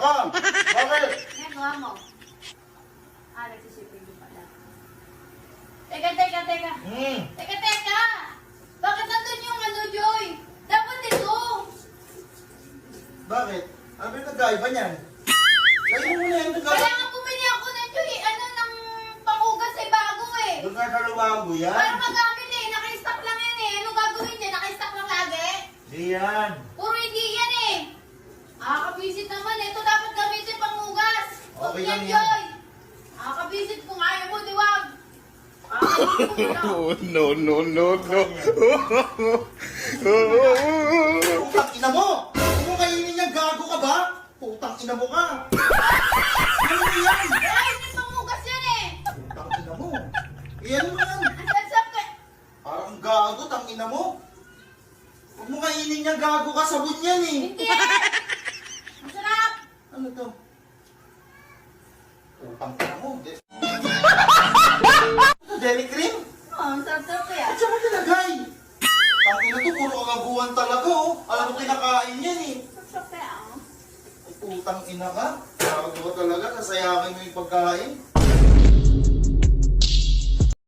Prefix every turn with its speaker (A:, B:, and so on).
A: ka. Bakit?
B: Ginagawa mo. Nagsisipin mo pala. Teka. Teka. Bakit nandun yung ano, Joy? Dapat ito.
A: Bakit? Ano ba yung nagkaiba niyan? Lagi mo na yung nagkaiba.
B: Kaya nga bumili ako ng Joy, ng pangugas ay bago eh.
A: Doon ka sa lumago yan.
B: Para magamit eh, naka-stock lang yan eh. Ano gagawin niya? Naka-stock lang lagi?
A: Di yan.
B: Puro hindi yan eh. Nakakabisit naman eh. Ito dapat gamitin pangugas. Huwag
A: Okay
B: yan,
A: lang yan.
B: Joy. Nakakabisit kung ayaw mo, diwag.
C: No.
A: Putang ina mo! Huwag mo kainin niya, gago ka ba? Putang ina mo ka! Ano yan?
B: Ay, hindi pangugas yan eh.
A: Putang ina mo! Iyan mo yan!
B: Ang sasap eh.
A: Parang gago, tang ina mo! Huwag mo kainin niya, gago ka, sabon yan eh!
B: Hindi. Masarap.
A: Ano to? Putang ina mo! Ito, dairy cream?
B: Oh, ang sarap eh.
A: At siya mo nilagay? Tang ina to, puro kagaguhan talaga oh! Alam mo kinakain yan eh!
B: Sarap eh.
A: Ay, putang ina ka! Gago ka talaga, nasayakin mo yung pagkain.